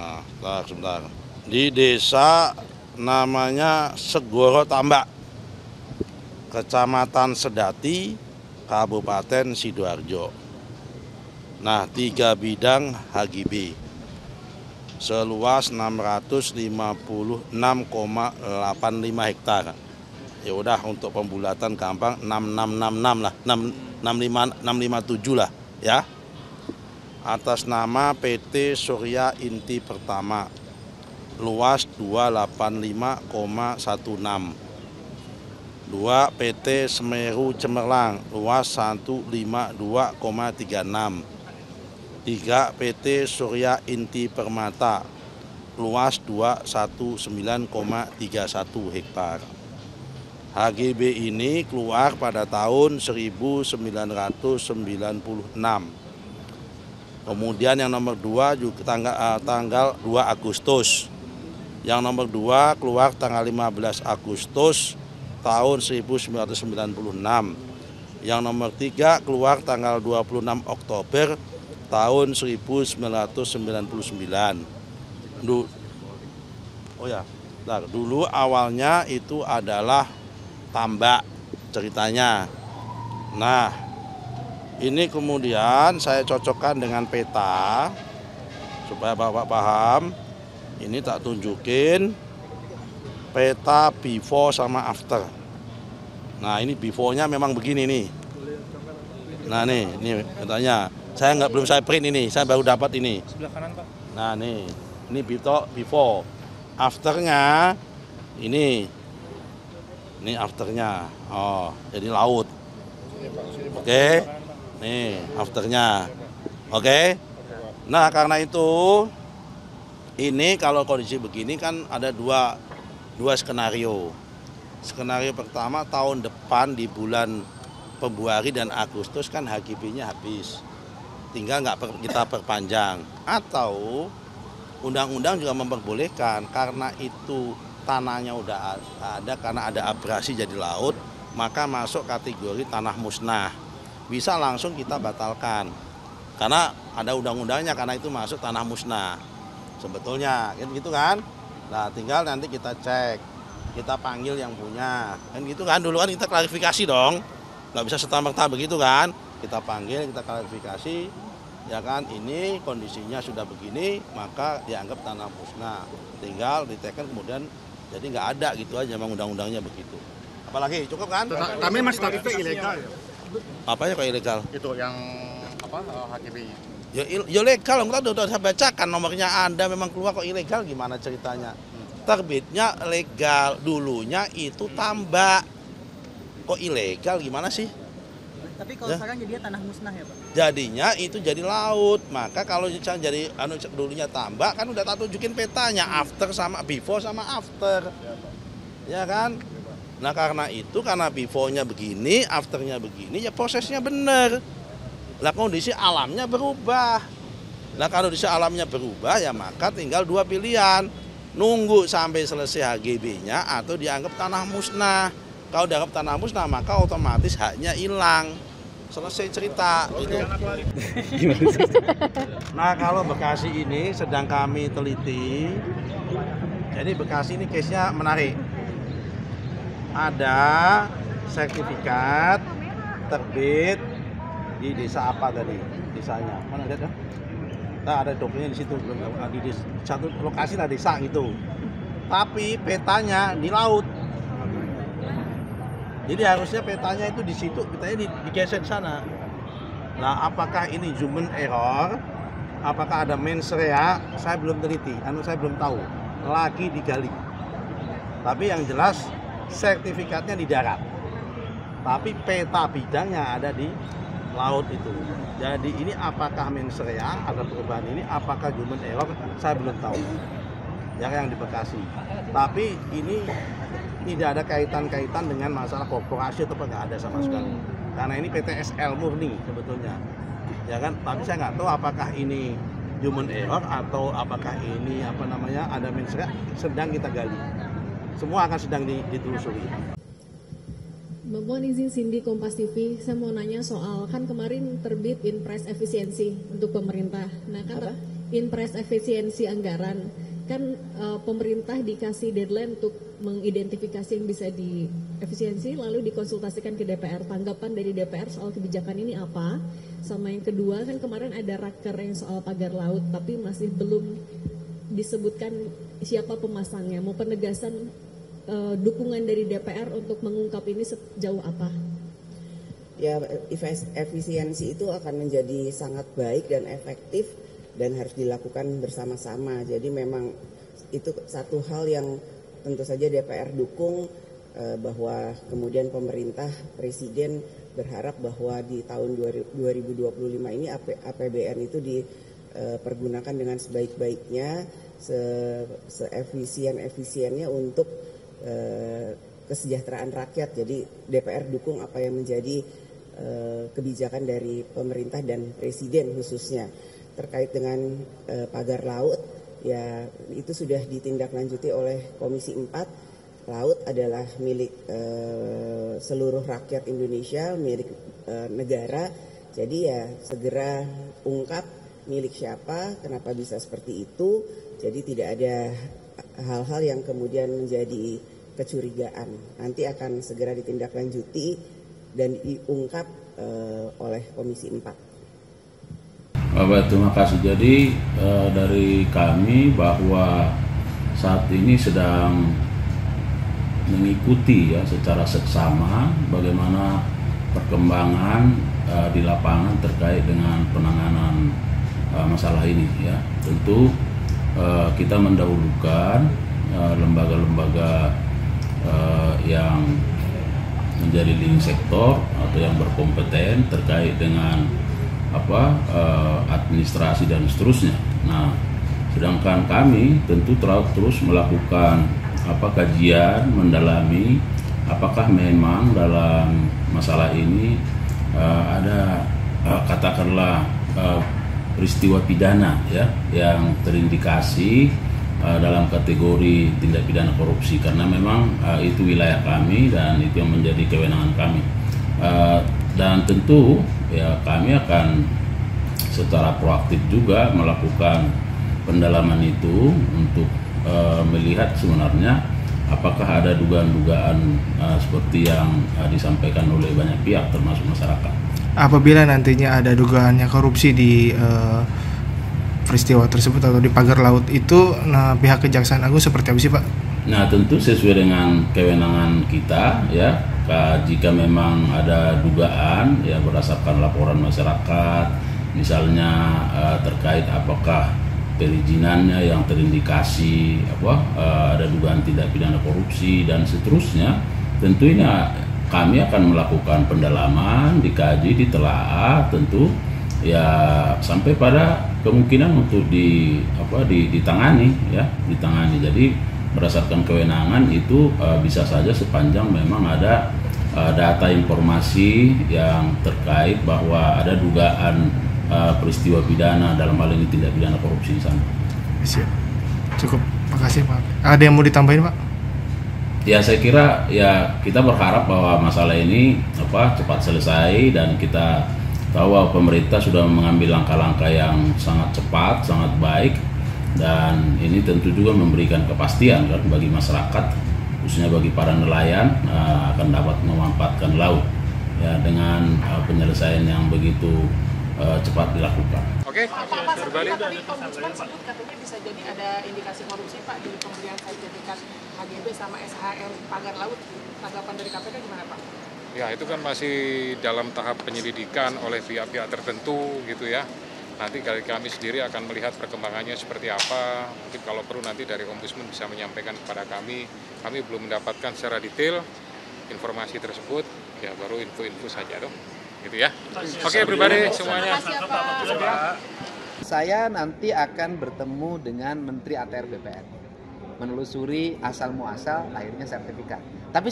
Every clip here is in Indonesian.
Nah, sebentar. Di desa namanya Segoro Tambak, Kecamatan Sedati, Kabupaten Sidoarjo. Nah, 3 bidang HGB seluas 656,85 hektar. Ya udah, untuk pembulatan gampang 6666 lah, 657 lah ya. Atas nama PT Surya Inti Pertama, luas 285,16. 2 PT Semeru Cemerlang, luas 152,36. 3 PT Surya Inti Permata, luas 219,31 hektar. HGB ini keluar pada tahun 1996. Kemudian yang nomor 2 juga tanggal 2 Agustus. Yang nomor 2 keluar tanggal 15 Agustus tahun 1996. Yang nomor 3 keluar tanggal 26 Oktober tahun 1999. Dulu awalnya itu adalah tambak ceritanya. Nah, ini kemudian saya cocokkan dengan peta supaya Bapak paham. Ini tak tunjukin peta before sama after. Nah, ini before-nya memang begini nih. Nah, ini petanya. Belum saya print ini, saya baru dapat ini. Sebelah kanan, Pak. Nah, ini before. Afternya ini afternya. Oh, jadi laut. Oke. Nih afternya. Oke. Nah, karena itu ini kalau kondisi begini kan ada dua skenario. Skenario pertama, tahun depan di bulan Februari dan Agustus kan HGB-nya habis. Tinggal kita perpanjang. Atau undang-undang juga memperbolehkan, karena itu tanahnya udah ada, karena ada abrasi jadi laut, maka masuk kategori tanah musnah. Bisa langsung kita batalkan karena ada undang-undangnya, karena itu masuk tanah musnah sebetulnya, kan gitu kan. Nah, tinggal nanti kita cek, kita panggil yang punya, kan gitu kan. Dulu kan kita klarifikasi dong, nggak bisa serta-merta begitu kan. Kita panggil, kita klarifikasi, ya kan, ini kondisinya sudah begini, maka dianggap tanah musnah, tinggal diteken kemudian, jadi nggak ada gitu aja, memang undang-undangnya begitu. Apalagi cukup kan? Kami masih tapi itu ilegal ya? Apanya kok ilegal? Itu yang HGB-nya. Ya legal, udah saya bacakan nomornya Anda, memang keluar kok ilegal, gimana ceritanya? Terbitnya legal, dulunya itu tambak. Kok ilegal gimana sih? Tapi kalau sekarang jadinya tanah musnah ya, Pak? Jadinya itu jadi laut. Maka kalau jadi dulunya tambak kan udah tak tunjukin petanya, after sama before sama after. Ya kan? Nah, karena itu, karena before-nya begini, after-nya begini, ya prosesnya benar. Lah, kondisi alamnya berubah. Nah, kalau kondisi alamnya berubah, ya maka tinggal 2 pilihan. Nunggu sampai selesai HGB-nya atau dianggap tanah musnah. Kalau dianggap tanah musnah, maka otomatis haknya hilang. Selesai cerita. Gitu. Nah, kalau Bekasi ini sedang kami teliti. Jadi Bekasi ini case-nya menarik. Ada sertifikat terbit di desa apa tadi? Desanya mana, lihat ya? Nah, ada dokumennya di situ, di satu lokasi lah desa itu. Tapi petanya di laut. Jadi harusnya petanya itu di situ, petanya digeser di sana. Nah, apakah ini human error? Apakah ada mens rea? Saya belum teliti, saya belum tahu. Lagi digali. Tapi yang jelas sertifikatnya di darat, tapi peta bidangnya ada di laut itu. Jadi ini apakah mens rea, ada perubahan ini, apakah human error, saya belum tahu. Yang di Bekasi. Tapi ini tidak ada kaitan dengan masalah korporasi atau nggak ada sama sekali. Karena ini PTSL murni sebetulnya. Ya kan? Tapi saya nggak tahu apakah ini human error atau apakah ini ada mens rea, sedang kita gali. Semua akan sedang ditelusuri. Mohon izin Cindy, Kompas TV, saya mau nanya soal, kan kemarin terbit Inpres efisiensi untuk pemerintah. Nah kan Inpres efisiensi anggaran, kan pemerintah dikasih deadline untuk mengidentifikasi yang bisa diefisiensi lalu dikonsultasikan ke DPR. Tanggapan dari DPR soal kebijakan ini apa? Sama yang kedua, kan kemarin ada raker yang soal pagar laut tapi masih belum disebutkan siapa pemasangnya. Mau penegasan dukungan dari DPR untuk mengungkap ini sejauh apa? Ya, efisiensi itu akan menjadi sangat baik dan efektif dan harus dilakukan bersama-sama. Jadi memang itu satu hal yang tentu saja DPR dukung, bahwa kemudian pemerintah, presiden berharap bahwa di tahun 2025 ini APBN itu dipergunakan dengan sebaik-baiknya, seefisien-efisiennya untuk kesejahteraan rakyat. Jadi DPR dukung apa yang menjadi kebijakan dari pemerintah dan presiden khususnya. Terkait dengan pagar laut, ya itu sudah ditindaklanjuti oleh Komisi 4. Laut adalah milik seluruh rakyat Indonesia, milik negara. Jadi ya segera ungkap milik siapa, kenapa bisa seperti itu. Jadi tidak ada hal-hal yang kemudian menjadi kecurigaan. Nanti akan segera ditindaklanjuti dan diungkap oleh Komisi 4. Bapak, terima kasih. Jadi dari kami bahwa saat ini sedang mengikuti ya secara seksama bagaimana perkembangan di lapangan terkait dengan penanganan masalah ini ya. Tentu kita mendahulukan lembaga-lembaga yang menjadi link sektor atau yang berkompeten terkait dengan administrasi dan seterusnya. Nah, sedangkan kami tentu terus melakukan kajian, mendalami apakah memang dalam masalah ini ada katakanlah peristiwa pidana ya yang terindikasi dalam kategori tindak pidana korupsi, karena memang itu wilayah kami dan itu yang menjadi kewenangan kami. Dan tentu ya kami akan secara proaktif juga melakukan pendalaman itu untuk melihat sebenarnya apakah ada dugaan-dugaan seperti yang disampaikan oleh banyak pihak termasuk masyarakat. Apabila nantinya ada dugaannya korupsi di peristiwa tersebut atau di pagar laut itu, nah pihak Kejaksaan Agung seperti apa sih Pak? Nah tentu sesuai dengan kewenangan kita ya. Jika memang ada dugaan ya berdasarkan laporan masyarakat, misalnya terkait apakah perizinannya yang terindikasi ada dugaan tindak pidana korupsi dan seterusnya, tentu ini kami akan melakukan pendalaman, dikaji, ditelaah tentu ya sampai pada kemungkinan untuk ditangani ya, ditangani. Jadi berdasarkan kewenangan itu bisa saja sepanjang memang ada data informasi yang terkait bahwa ada dugaan peristiwa pidana, dalam hal ini tindak pidana korupsi di sana. Siap. Cukup, makasih Pak. Ada yang mau ditambahin Pak? Ya saya kira ya kita berharap bahwa masalah ini cepat selesai, dan kita tahu bahwa pemerintah sudah mengambil langkah-langkah yang sangat cepat, sangat baik, dan ini tentu juga memberikan kepastian kan bagi masyarakat, khususnya bagi para nelayan akan dapat memanfaatkan laut ya dengan penyelesaian yang begitu cepat dilakukan. Oke. Pak, tadi Ombudsman sebut katanya bisa jadi ada indikasi korupsi Pak di pemberian sertifikat HGB sama SHR pagar laut. Tanggapan dari KPK gimana Pak? Ya itu kan masih dalam tahap penyelidikan oleh pihak-pihak tertentu gitu ya. Nanti kami sendiri akan melihat perkembangannya seperti apa. Mungkin kalau perlu nanti dari Ombudsman bisa menyampaikan kepada kami. Kami belum mendapatkan secara detail informasi tersebut. Ya baru info-info saja dong. Gitu ya. Oke, pribadi semuanya. Saya nanti akan bertemu dengan Menteri ATR BPN, menelusuri asal muasal akhirnya sertifikat. Tapi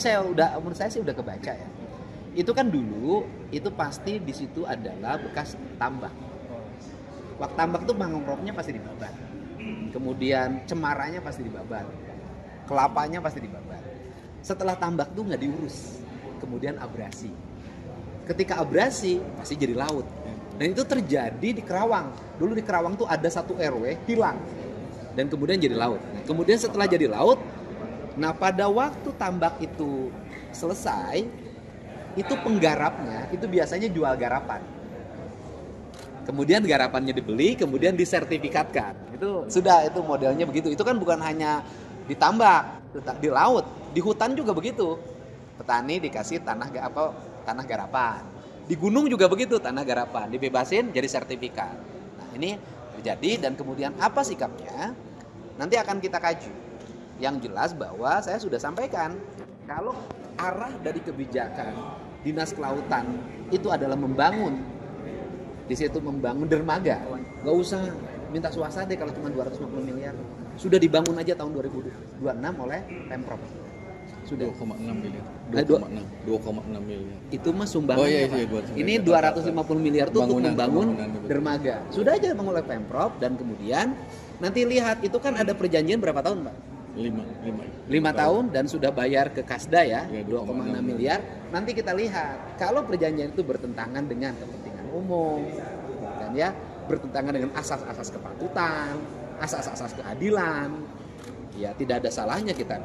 menurut saya sih udah kebaca ya. Itu kan dulu itu pasti di situ adalah bekas tambak. Waktu tambak tuh mangrovenya pasti dibabat. Kemudian cemarannya pasti dibabat. Kelapanya pasti dibabat. Setelah tambak tuh nggak diurus. Kemudian abrasi. Ketika abrasi pasti jadi laut. Nah itu terjadi di Kerawang. Dulu di Kerawang tuh ada satu RW hilang dan kemudian jadi laut. Nah, kemudian setelah jadi laut, nah pada waktu tambak itu selesai, itu penggarapnya itu biasanya jual garapan. Kemudian garapannya dibeli, kemudian disertifikatkan. Itu sudah, itu modelnya begitu. Itu kan bukan hanya di tambak, di laut, di hutan juga begitu. Petani dikasih tanah garapan. Di gunung juga begitu, tanah garapan, dibebasin jadi sertifikat. Nah, ini terjadi dan kemudian apa sikapnya? Nanti akan kita kaji. Yang jelas bahwa saya sudah sampaikan, kalau arah dari kebijakan Dinas Kelautan itu adalah membangun, di situ membangun dermaga, nggak usah minta swasta deh kalau cuma 250 miliar. Sudah dibangun aja tahun 2026 oleh Pemprov. Sudah 2,6 miliar. 2,6 miliar. Itu mah sumbangan. Ini 250 miliar tuh untuk membangun dermaga. Sudah aja dibangun oleh Pemprov dan kemudian nanti lihat itu kan ada perjanjian berapa tahun, Pak? 5 tahun dan sudah bayar ke Kasda ya 2,6 miliar. Nanti kita lihat kalau perjanjian itu bertentangan dengan kepentingan umum dan ya bertentangan dengan asas-asas kepatutan, asas-asas keadilan, ya tidak ada salahnya kita.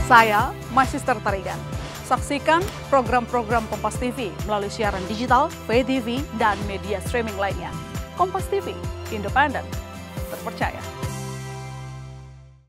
Saya Magister Tarigan. Saksikan program-program Kompas TV melalui siaran digital, pay TV, dan media streaming lainnya. Kompas TV, independen, terpercaya.